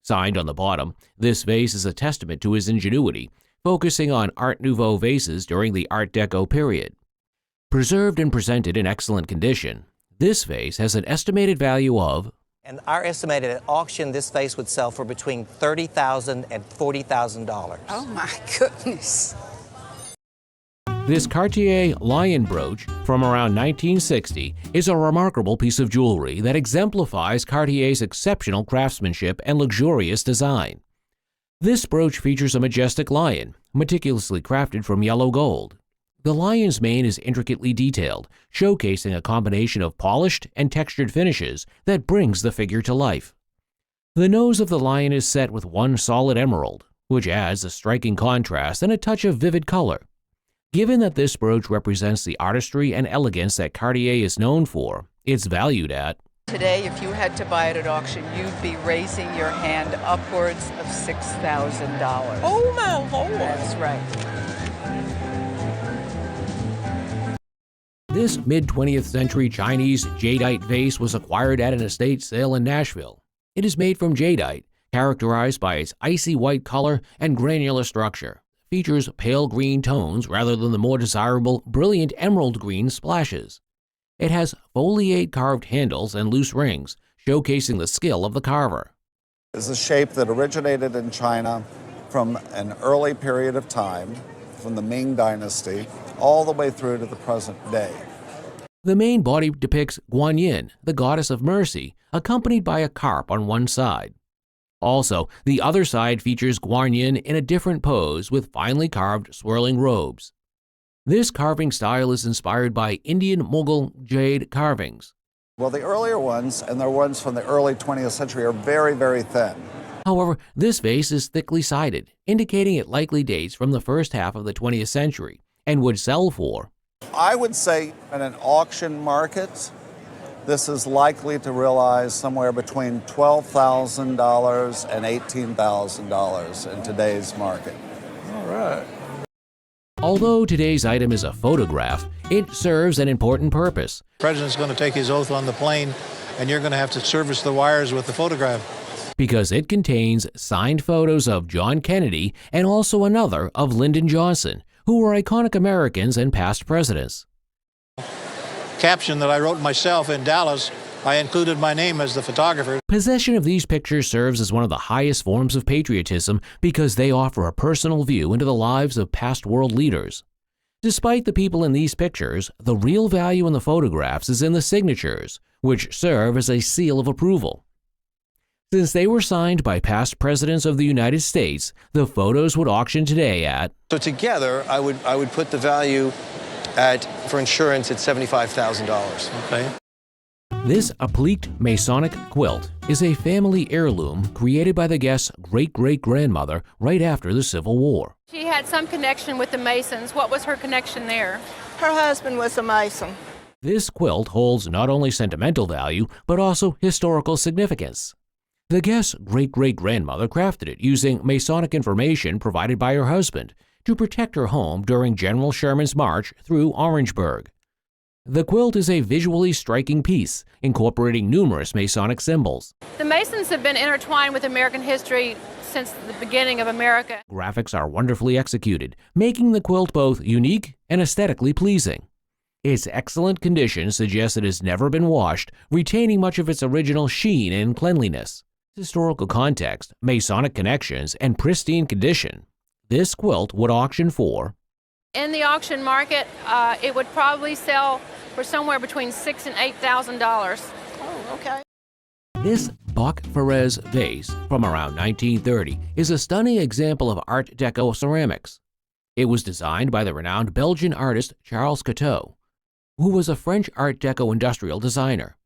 Signed on the bottom, this vase is a testament to his ingenuity, focusing on Art Nouveau vases during the Art Deco period. Preserved and presented in excellent condition, this vase has an estimated value of, and our estimated at auction, this vase would sell for between $30,000 and $40,000. Oh my goodness. This Cartier lion brooch from around 1960 is a remarkable piece of jewelry that exemplifies Cartier's exceptional craftsmanship and luxurious design. This brooch features a majestic lion, meticulously crafted from yellow gold. The lion's mane is intricately detailed, showcasing a combination of polished and textured finishes that brings the figure to life. The nose of the lion is set with one solid emerald, which adds a striking contrast and a touch of vivid color. Given that this brooch represents the artistry and elegance that Cartier is known for, it's valued at. Today, if you had to buy it at auction, you'd be raising your hand upwards of $6,000. Oh my Lord! That's right. This mid-20th century Chinese jadeite vase was acquired at an estate sale in Nashville. It is made from jadeite, characterized by its icy white color and granular structure. Features pale green tones rather than the more desirable brilliant emerald green splashes. It has foliate carved handles and loose rings, showcasing the skill of the carver. It's a shape that originated in China from an early period of time, from the Ming Dynasty, all the way through to the present day. The main body depicts Guanyin, the goddess of mercy, accompanied by a carp on one side. Also, the other side features Guanyin in a different pose with finely carved swirling robes. This carving style is inspired by Indian Mughal jade carvings. Well, the earlier ones, and the ones from the early 20th century, are very, very thin. However, this vase is thickly sided, indicating it likely dates from the first half of the 20th century and would sell for. I would say in an auction market, this is likely to realize somewhere between $12,000 and $18,000 in today's market. All right. Although today's item is a photograph, it serves an important purpose. The president's going to take his oath on the plane, and you're going to have to service the wires with the photograph. Because it contains signed photos of John Kennedy and also another of Lyndon Johnson, who were iconic Americans and past presidents. Caption that I wrote myself in Dallas, I included my name as the photographer. Possession of these pictures serves as one of the highest forms of patriotism because they offer a personal view into the lives of past world leaders. Despite the people in these pictures, the real value in the photographs is in the signatures, which serve as a seal of approval. Since they were signed by past presidents of the United States, the photos would auction today at. So together, I would put the value for insurance at $75,000. Okay. This appliqued Masonic quilt is a family heirloom created by the guest's great-great-grandmother right after the Civil War. She had some connection with the Masons. What was her connection there? Her husband was a Mason. This quilt holds not only sentimental value, but also historical significance. The guest's great-great-grandmother crafted it using Masonic information provided by her husband to protect her home during General Sherman's march through Orangeburg. The quilt is a visually striking piece, incorporating numerous Masonic symbols. The Masons have been intertwined with American history since the beginning of America. Graphics are wonderfully executed, making the quilt both unique and aesthetically pleasing. Its excellent condition suggests it has never been washed, retaining much of its original sheen and cleanliness. Historical context, Masonic connections, and pristine condition. This quilt would auction for In the auction market, it would probably sell for somewhere between $6,000 and $8,000. Oh, okay. This Boch Freres vase from around 1930 is a stunning example of Art Deco ceramics. It was designed by the renowned Belgian artist Charles Cateau, who was a French Art Deco industrial designer.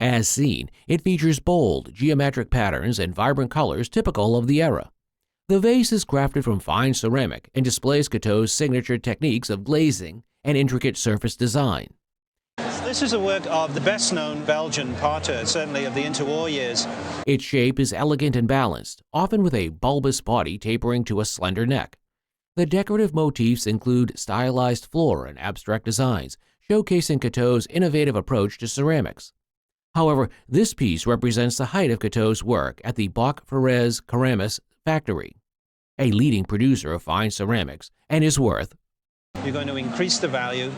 As seen, it features bold, geometric patterns and vibrant colors typical of the era. The vase is crafted from fine ceramic and displays Cateau's signature techniques of glazing and intricate surface design. This is a work of the best-known Belgian potter, certainly of the interwar years. Its shape is elegant and balanced, often with a bulbous body tapering to a slender neck. The decorative motifs include stylized flora and abstract designs, showcasing Cateau's innovative approach to ceramics. However, this piece represents the height of Cateau's work at the Boch Freres Ceramics factory, a leading producer of fine ceramics, and is worth. You're going to increase the value.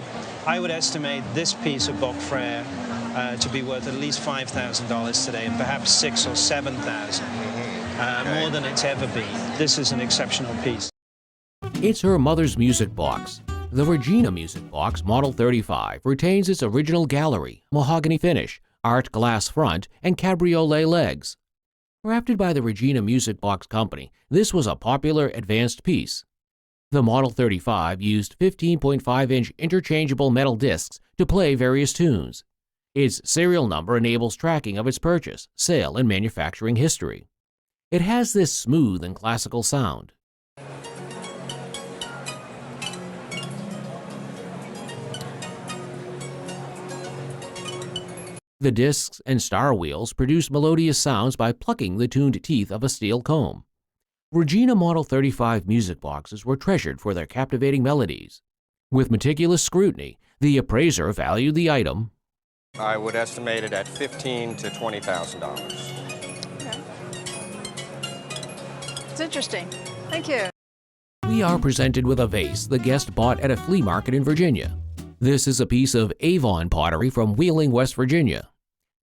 I would estimate this piece of Boch Freres to be worth at least $5,000 today, and perhaps $6,000 or $7,000, more than it's ever been. This is an exceptional piece. It's her mother's music box. The Regina music box Model 35 retains its original gallery, mahogany finish, art glass front, and cabriolet legs. Crafted by the Regina Music Box Company, this was a popular advanced piece. The Model 35 used 15.5-inch interchangeable metal discs to play various tunes. Its serial number enables tracking of its purchase, sale, and manufacturing history. It has this smooth and classical sound. The discs and star wheels produce melodious sounds by plucking the tuned teeth of a steel comb. Regina Model 35 music boxes were treasured for their captivating melodies. With meticulous scrutiny, the appraiser valued the item. I would estimate it at $15,000 to $20,000. Okay. It's interesting. Thank you. We are presented with a vase the guest bought at a flea market in Virginia. This is a piece of Avon pottery from Wheeling, West Virginia.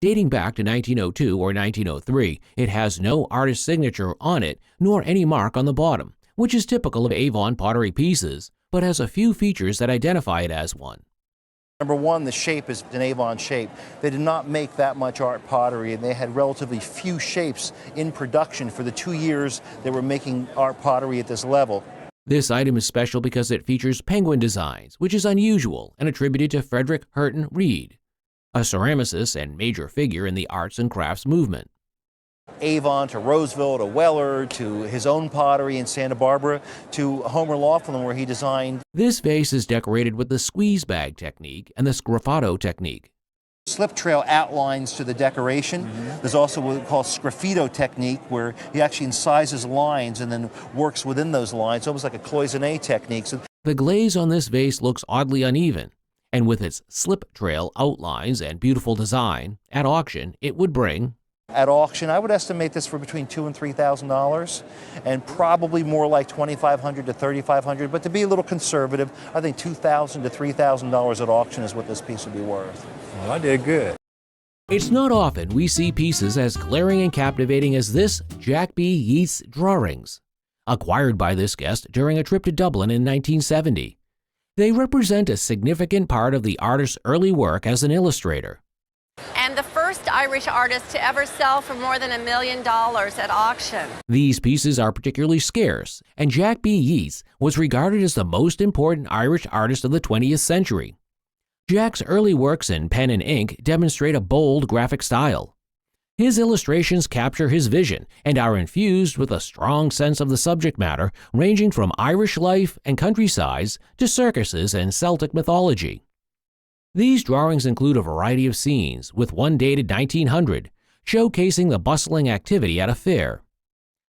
Dating back to 1902 or 1903, it has no artist signature on it nor any mark on the bottom, which is typical of Avon pottery pieces, but has a few features that identify it as one. Number one, the shape is an Avon shape. They did not make that much art pottery, and they had relatively few shapes in production for the 2 years they were making art pottery at this level. This item is special because it features penguin designs, which is unusual and attributed to Frederick Hurton Reed, a ceramicist and major figure in the arts and crafts movement. Avon to Roseville to Weller to his own pottery in Santa Barbara to Homer Laughlin, where he designed. This vase is decorated with the squeeze bag technique and the sgraffato technique. Slip trail outlines to the decoration. There's also what we call sgraffito technique, where he actually incises lines and then works within those lines, almost like a cloisonné technique. So the glaze on this vase looks oddly uneven, and with its slip trail outlines and beautiful design, at auction it would bring. At auction, I would estimate this for between $2,000 and $3,000, and probably more like $2,500 to $3,500. But to be a little conservative, I think $2,000 to $3,000 at auction is what this piece would be worth. Well, I did good. It's not often we see pieces as glaring and captivating as this Jack B. Yeats drawings, acquired by this guest during a trip to Dublin in 1970. They represent a significant part of the artist's early work as an illustrator. And the first Irish artist to ever sell for more than $1 million at auction. These pieces are particularly scarce, and Jack B. Yeats was regarded as the most important Irish artist of the 20th century. Jack's early works in pen and ink demonstrate a bold graphic style. His illustrations capture his vision and are infused with a strong sense of the subject matter, ranging from Irish life and countrysides to circuses and Celtic mythology. These drawings include a variety of scenes, with one dated 1900, showcasing the bustling activity at a fair.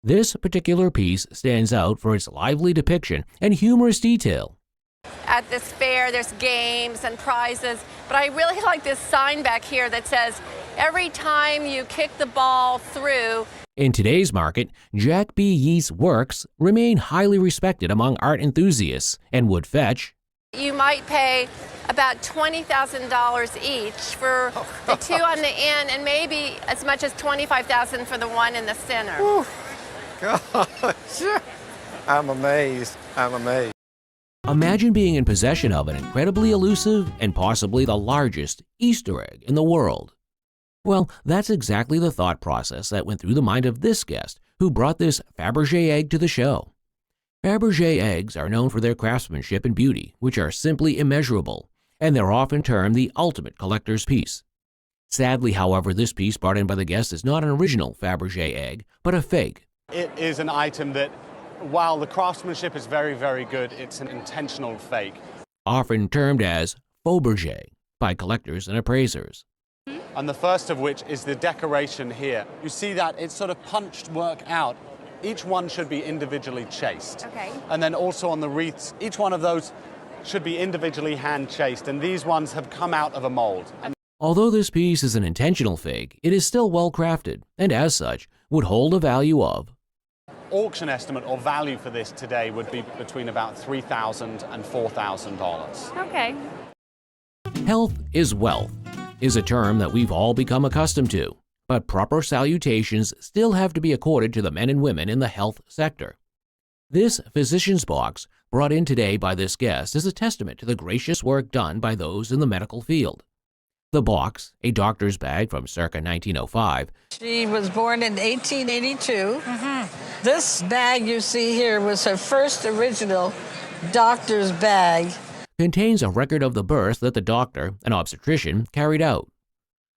This particular piece stands out for its lively depiction and humorous detail. At this fair, there's games and prizes, but I really like this sign back here that says, every time you kick the ball through. In today's market, Jack B. Yeats' works remain highly respected among art enthusiasts and would fetch, You might pay about $20,000 each for the two on the end, and maybe as much as $25,000 for the one in the center. Whew. Gosh, I'm amazed. I'm amazed. Imagine being in possession of an incredibly elusive and possibly the largest Easter egg in the world. Well, that's exactly the thought process that went through the mind of this guest who brought this Fabergé egg to the show. Fabergé eggs are known for their craftsmanship and beauty, which are simply immeasurable, and they're often termed the ultimate collector's piece. Sadly, however, this piece brought in by the guest is not an original Fabergé egg, but a fake. It is an item that, while the craftsmanship is very, very good, it's an intentional fake. Often termed as Fabergé by collectors and appraisers. And the first of which is the decoration here. You see that it's sort of punched work out. Each one should be individually chased. Okay. And then also on the wreaths, each one of those should be individually hand chased, and these ones have come out of a mold. Although this piece is an intentional fake, it is still well crafted, and as such, would hold a value of. Auction estimate or value for this today would be between about $3,000 and $4,000. Okay. Health is wealth is a term that we've all become accustomed to, but proper salutations still have to be accorded to the men and women in the health sector. This physician's box, brought in today by this guest, is a testament to the gracious work done by those in the medical field. The box, a doctor's bag from circa 1905. She was born in 1882. This bag you see here was her first original doctor's bag. Contains a record of the birth that the doctor, an obstetrician, carried out.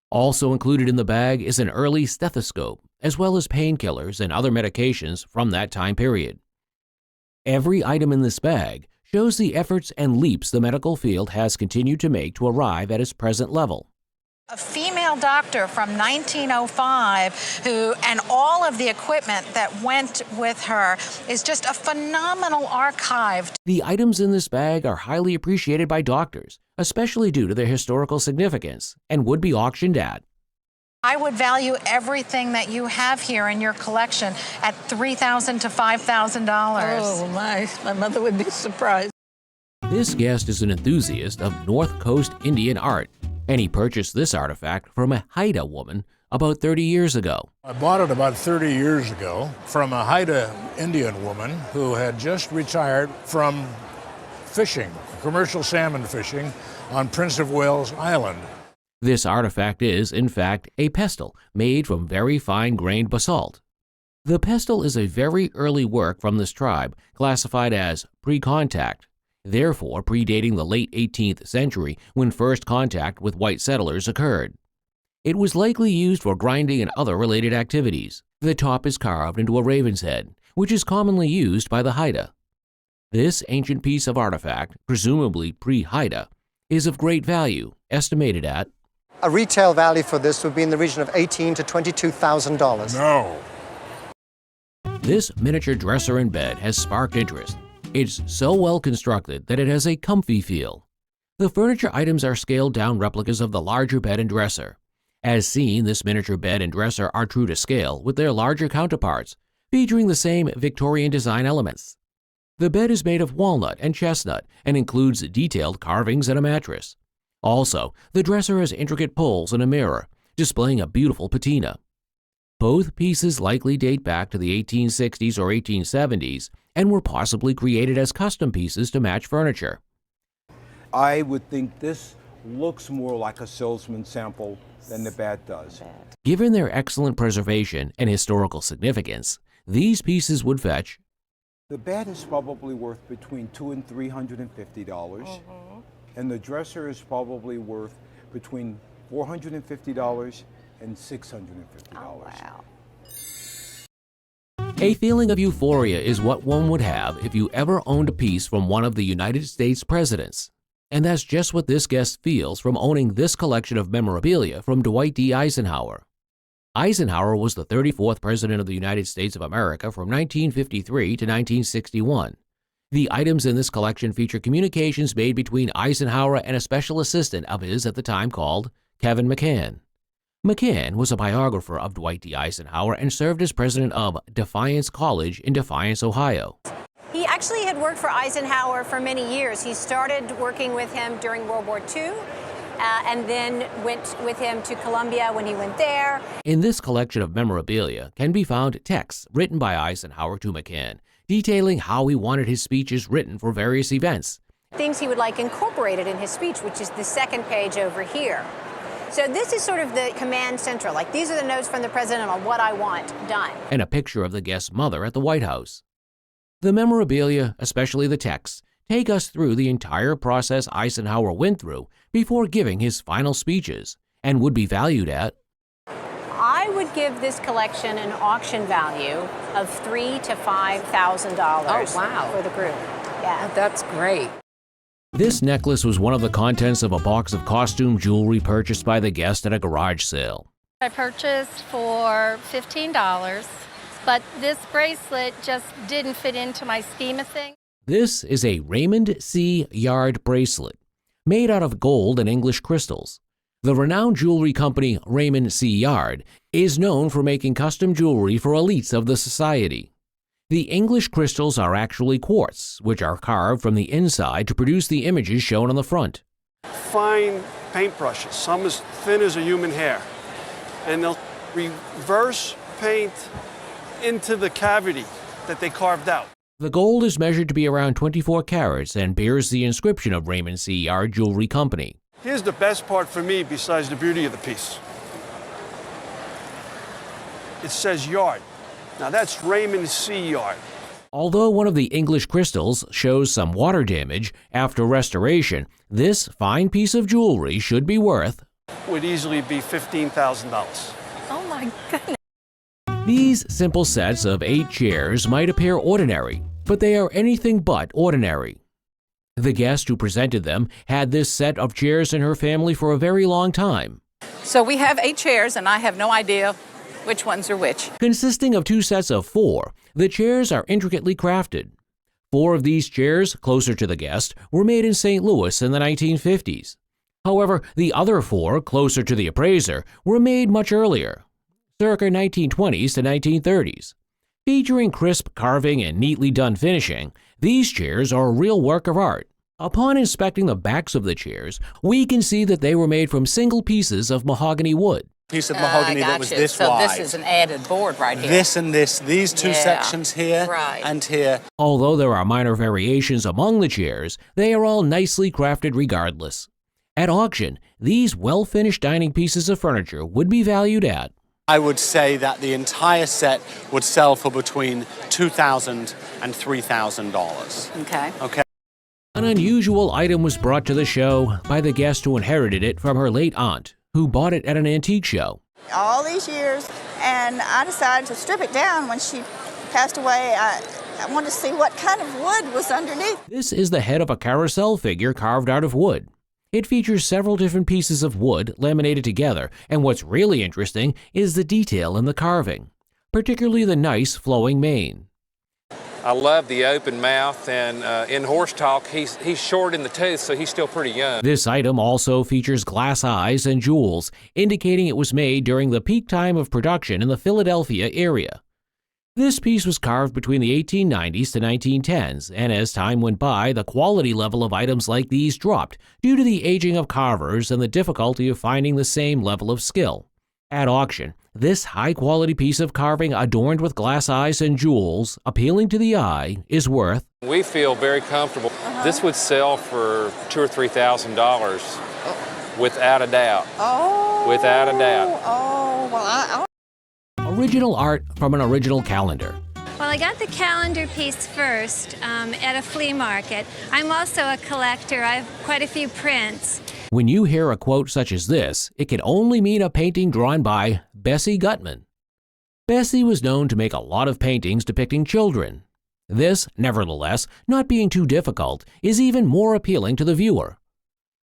Also included in the bag is an early stethoscope, as well as painkillers and other medications from that time period. Every item in this bag shows the efforts and leaps the medical field has continued to make to arrive at its present level. A female doctor from 1905 and all of the equipment that went with her is just a phenomenal archive. The items in this bag are highly appreciated by doctors, especially due to their historical significance, and would be auctioned at. I would value everything that you have here in your collection at $3,000 to $5,000. Oh my mother would be surprised. This guest is an enthusiast of North Coast Indian art, and he purchased this artifact from a Haida woman about 30 years ago. I bought it about 30 years ago from a Haida Indian woman who had just retired from fishing, commercial salmon fishing on Prince of Wales Island. This artifact is, in fact, a pestle made from very fine-grained basalt. The pestle is a very early work from this tribe, classified as pre-contact, therefore predating the late 18th century when first contact with white settlers occurred. It was likely used for grinding and other related activities. The top is carved into a raven's head, which is commonly used by the Haida. This ancient piece of artifact, presumably pre-Haida, is of great value, estimated at a retail value for this would be in the region of $18,000 to $22,000. No. This miniature dresser and bed has sparked interest. It's so well constructed that it has a comfy feel. The furniture items are scaled down replicas of the larger bed and dresser. As seen, this miniature bed and dresser are true to scale with their larger counterparts, featuring the same Victorian design elements. The bed is made of walnut and chestnut and includes detailed carvings and a mattress. Also, the dresser has intricate pulls and a mirror, displaying a beautiful patina. Both pieces likely date back to the 1860s or 1870s and were possibly created as custom pieces to match furniture. I would think this looks more like a salesman sample than the bat does. Given their excellent preservation and historical significance, these pieces would fetch. The bat is probably worth between $200 and $350, and the dresser is probably worth between $450 and $650. Oh, wow. A feeling of euphoria is what one would have if you ever owned a piece from one of the United States presidents. And that's just what this guest feels from owning this collection of memorabilia from Dwight D. Eisenhower. Eisenhower was the 34th President of the United States of America from 1953 to 1961. The items in this collection feature communications made between Eisenhower and a special assistant of his at the time called Kevin McCann. McCann was a biographer of Dwight D. Eisenhower and served as president of Defiance College in Defiance, Ohio. He actually had worked for Eisenhower for many years. He started working with him during World War II. And then went with him to Columbia when he went there. In this collection of memorabilia can be found texts written by Eisenhower to McCann, detailing how he wanted his speeches written for various events. Things he would like incorporated in his speech, which is the second page over here. So this is sort of the command central, like these are the notes from the president on what I want done. And a picture of the guest's mother at the White House. The memorabilia, especially the texts, take us through the entire process Eisenhower went through before giving his final speeches, and would be valued at I would give this collection an auction value of $3,000 to $5,000. Oh, wow. For the group. Yeah. Oh, that's great. This necklace was one of the contents of a box of costume jewelry purchased by the guest at a garage sale. I purchased for $15, but this bracelet just didn't fit into my scheme of things. This is a Raymond Yard bracelet, made out of gold and English crystals. The renowned jewelry company Raymond Yard is known for making custom jewelry for elites of the society. The English crystals are actually quartz, which are carved from the inside to produce the images shown on the front. Fine paintbrushes, some as thin as a human hair, and they'll reverse paint into the cavity that they carved out. The gold is measured to be around 24 carats and bears the inscription of Raymond Yard Jewelry Company. Here's the best part for me besides the beauty of the piece. It says Yard. Now that's Raymond Yard. Although one of the English crystals shows some water damage after restoration, this fine piece of jewelry should be worth Would easily be $15,000. Oh my goodness. These simple sets of 8 chairs might appear ordinary, but they are anything but ordinary. The guest who presented them had this set of chairs in her family for a very long time. So we have 8 chairs, and I have no idea which ones are which. Consisting of 2 sets of 4, the chairs are intricately crafted. 4 of these chairs, closer to the guest, were made in St. Louis in the 1950s. However, the other 4, closer to the appraiser, were made much earlier, circa 1920s to 1930s. Featuring crisp carving and neatly done finishing, these chairs are a real work of art. Upon inspecting the backs of the chairs, we can see that they were made from single pieces of mahogany wood. Piece of mahogany that was this wide. So this is an added board right here. This and this, these 2 sections here and here. Although there are minor variations among the chairs, they are all nicely crafted regardless. At auction, these well-finished dining pieces of furniture would be valued at I would say that the entire set would sell for between $2,000 and $3,000. Okay. An unusual item was brought to the show by the guest who inherited it from her late aunt, who bought it at an antique show. All these years, and I decided to strip it down when she passed away. I wanted to see what kind of wood was underneath. This is the head of a carousel figure carved out of wood. It features several different pieces of wood laminated together, and what's really interesting is the detail in the carving, particularly the nice flowing mane. I love the open mouth, and in horse talk, he's short in the tooth, so he's still pretty young. This item also features glass eyes and jewels, indicating it was made during the peak time of production in the Philadelphia area. This piece was carved between the 1890s to 1910s, and as time went by, the quality level of items like these dropped due to the aging of carvers and the difficulty of finding the same level of skill. At auction, this high-quality piece of carving adorned with glass eyes and jewels, appealing to the eye, is worth We feel very comfortable. This would sell for $2,000 or $3,000 without a doubt. Oh. Without a doubt. Oh, well, original art from an original calendar. Well, I got the calendar piece first at a flea market. I'm also a collector. I have quite a few prints. When you hear a quote such as this, it can only mean a painting drawn by Bessie Gutmann. Bessie was known to make a lot of paintings depicting children. This, nevertheless, not being too difficult, is even more appealing to the viewer.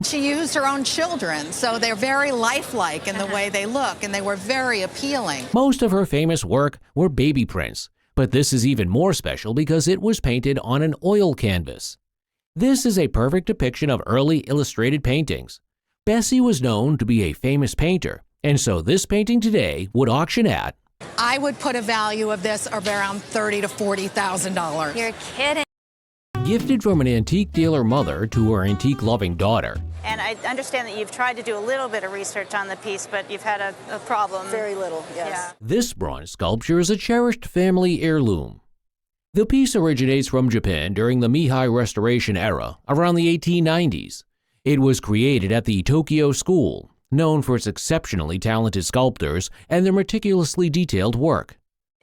She used her own children, so they're very lifelike in the way they look, and they were very appealing. Most of her famous work were baby prints, but this is even more special because it was painted on an oil canvas. This is a perfect depiction of early illustrated paintings. Bessie was known to be a famous painter, and so this painting today would auction at... I would put a value of this of around $30,000 to $40,000. You're kidding. Gifted from an antique dealer mother to her antique-loving daughter. And I understand that you've tried to do a little bit of research on the piece, but you've had a problem. Very little, yes. Yeah. This bronze sculpture is a cherished family heirloom. The piece originates from Japan during the Meihei Restoration era, around the 1890s. It was created at the Tokyo School, known for its exceptionally talented sculptors and their meticulously detailed work.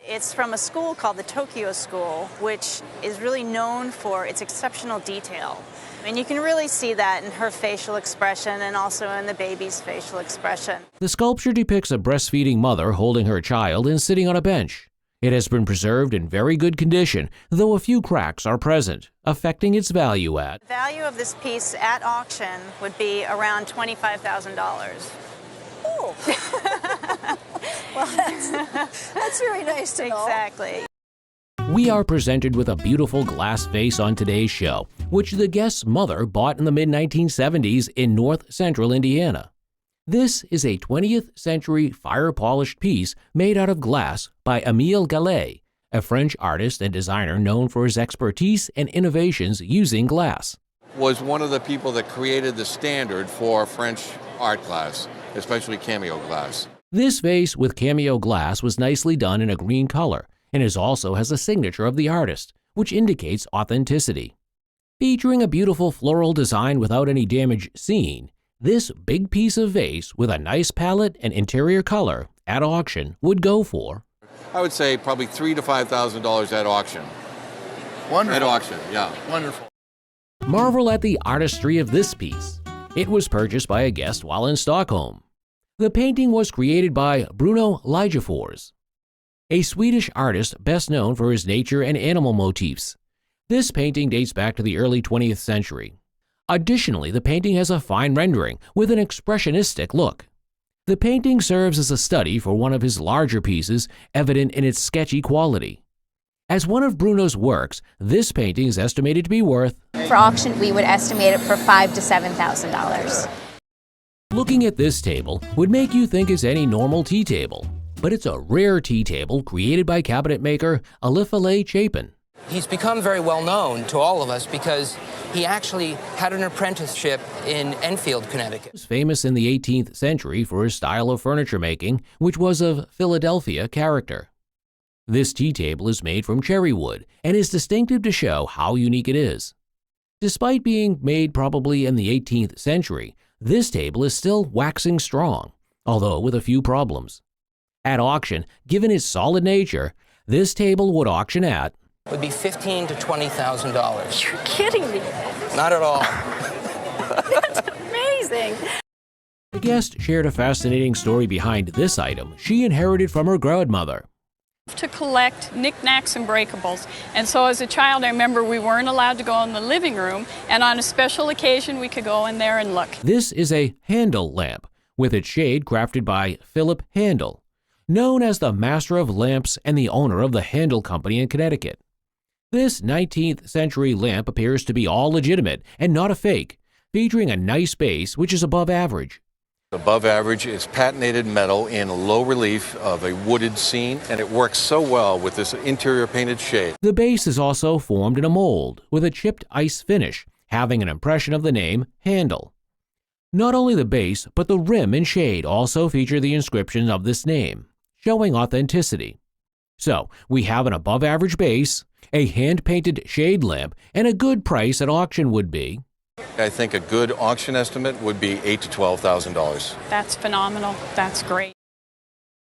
It's from a school called the Tokyo School, which is really known for its exceptional detail. And you can really see that in her facial expression and also in the baby's facial expression. The sculpture depicts a breastfeeding mother holding her child and sitting on a bench. It has been preserved in very good condition, though a few cracks are present, affecting its value at... The value of this piece at auction would be around $25,000. Oh! Well, that's very nice to know. Exactly. We are presented with a beautiful glass vase on today's show, which the guest's mother bought in the mid-1970s in north central Indiana. This is a 20th century fire-polished piece made out of glass by Emile Galle, a French artist and designer known for his expertise and innovations using glass. Was one of the people that created the standard for French art glass, especially cameo glass. This vase with cameo glass was nicely done in a green color and also has a signature of the artist, which indicates authenticity. Featuring a beautiful floral design without any damage seen, this big piece of vase with a nice palette and interior color at auction would go for... I would say probably $3,000 to $5,000 at auction. Wonderful. At auction, yeah. Wonderful. Marvel at the artistry of this piece. It was purchased by a guest while in Stockholm. The painting was created by Bruno Wieghorst, a Swedish artist best known for his nature and animal motifs. This painting dates back to the early 20th century. Additionally, the painting has a fine rendering with an expressionistic look. The painting serves as a study for one of his larger pieces, evident in its sketchy quality. As one of Bruno's works, this painting is estimated to be worth... For auction, we would estimate it for $5,000 to $7,000. Looking at this table would make you think it's any normal tea table, but it's a rare tea table created by cabinet maker Olaf Wieghorst. He's become very well known to all of us because he actually had an apprenticeship in Enfield, Connecticut. He was famous in the 18th century for his style of furniture making, which was of Philadelphia character. This tea table is made from cherry wood and is distinctive to show how unique it is. Despite being made probably in the 18th century, this table is still waxing strong, although with a few problems. At auction, given its solid nature, this table would auction at... Would be $15,000 to $20,000. You're kidding me. Not at all. That's amazing. The guest shared a fascinating story behind this item she inherited from her grandmother. To collect knickknacks and breakables, and so as a child I remember we weren't allowed to go in the living room, and on a special occasion we could go in there and look. This is a Handel lamp with its shade crafted by Philip Handel, known as the master of lamps and the owner of the Handel Company in Connecticut. This 19th century lamp appears to be all legitimate and not a fake, featuring a nice base which is above average. Above average is patinated metal in low relief of a wooded scene, and it works so well with this interior painted shade. The base is also formed in a mold with a chipped ice finish, having an impression of the name Handel. Not only the base, but the rim and shade also feature the inscription of this name, showing authenticity. So, we have an above average base, a hand-painted shade lamp, and a good price at auction would be... I think a good auction estimate would be $8,000 to $12,000. That's phenomenal. That's great.